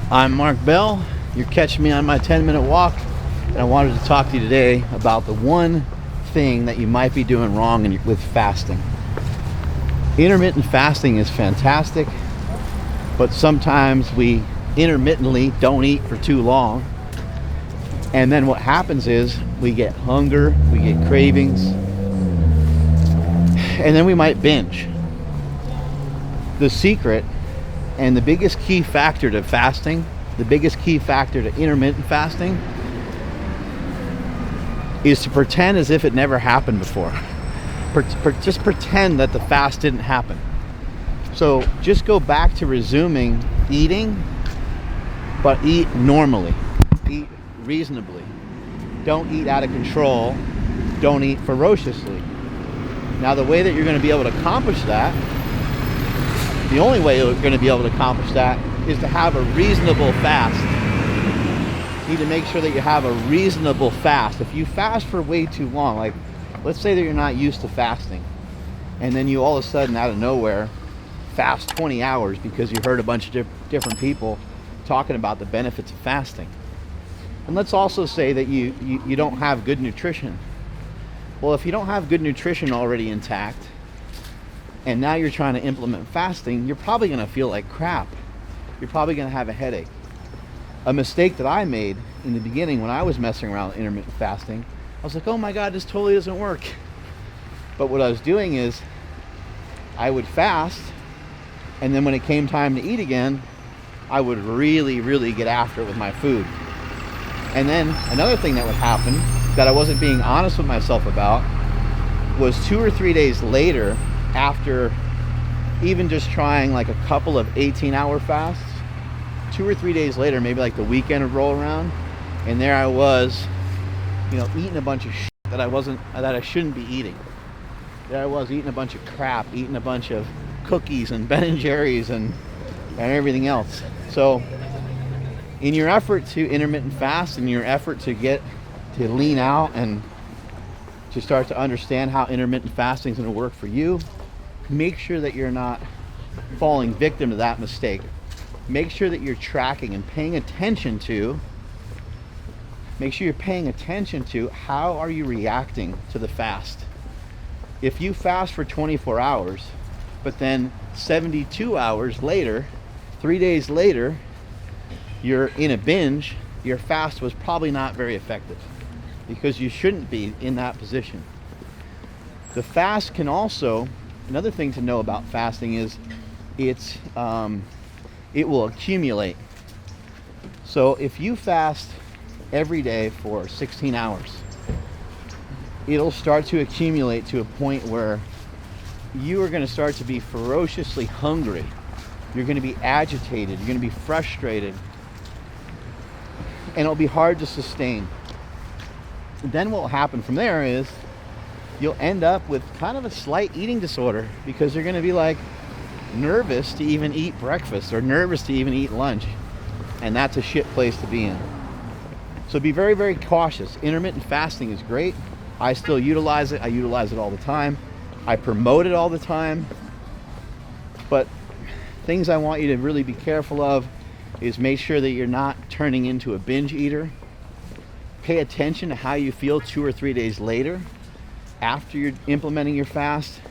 I'm Mark Bell. You're catching me on my 10-minute walk, and I wanted to talk to you today about the one thing that you might be doing wrong with fasting. Intermittent fasting is fantastic, but sometimes we intermittently don't eat for too long, and then what happens is we get hunger, we get cravings, and then we might binge. The secret and the biggest key factor to fasting, the biggest key factor to intermittent fasting, is to pretend as if it never happened before. Just pretend that the fast didn't happen. So just go back to resuming eating, but eat normally, eat reasonably. Don't eat out of control, don't eat ferociously. Now the way that you're going to be able to accomplish that, the only way you're going to be able to accomplish that is to have a reasonable fast. You need to make sure that you have a reasonable fast. If you fast for way too long, like let's say that you're not used to fasting, and then you all of a sudden out of nowhere fast 20 hours because you heard a bunch of different people talking about the benefits of fasting. And let's also say that you don't have good nutrition. Well, if you don't have good nutrition already intact, and now you're trying to implement fasting, you're probably going to feel like crap. You're probably going to have a headache. A mistake that I made in the beginning when I was messing around with intermittent fasting, I was like, oh my God, this totally doesn't work. But what I was doing is I would fast, and then when it came time to eat again, I would really get after it with my food. And then another thing that would happen that I wasn't being honest with myself about was 2 or 3 days later, after even just trying like a couple of 18-hour fasts, 2 or 3 days later, maybe like the weekend would roll around, and there I was, eating a bunch of shit that I shouldn't be eating. There I was eating a bunch of crap, eating a bunch of cookies and Ben & Jerry's and everything else. So in your effort to intermittent fast, in your effort to get to lean out and to start to understand how intermittent fasting is going to work for you, make sure that you're not falling victim to that mistake. Make sure that you're tracking and paying attention to, how are you reacting to the fast. If you fast for 24 hours, but then 72 hours later, 3 days later, you're in a binge, your fast was probably not very effective, because you shouldn't be in that position. The fast can also, another thing to know about fasting is it will accumulate. So if you fast every day for 16 hours, it'll start to accumulate to a point where you are going to start to be ferociously hungry. You're going to be agitated, you're going to be frustrated, and it'll be hard to sustain. Then what will happen from there is you'll end up with kind of a slight eating disorder, because you're going to be like nervous to even eat breakfast or nervous to even eat lunch, and that's a shit place to be in. So be very cautious. Intermittent fasting is great. I still utilize it. I utilize it all the time. I promote it all the time. But things I want you to really be careful of is make sure that you're not turning into a binge eater. Pay attention to how you feel 2 or 3 days later after you're implementing your fast.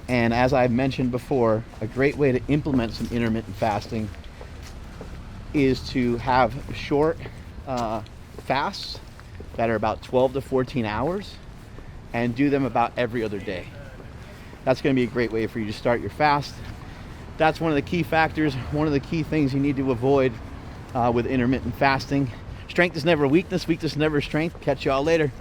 And as I've mentioned before, a great way to implement some intermittent fasting is to have short fasts that are about 12 to 14 hours and do them about every other day. That's going to be a great way for you to start your fast. That's one of the key factors, one of the key things you need to avoid with intermittent fasting. Strength is never weakness, weakness is never strength. Catch y'all later.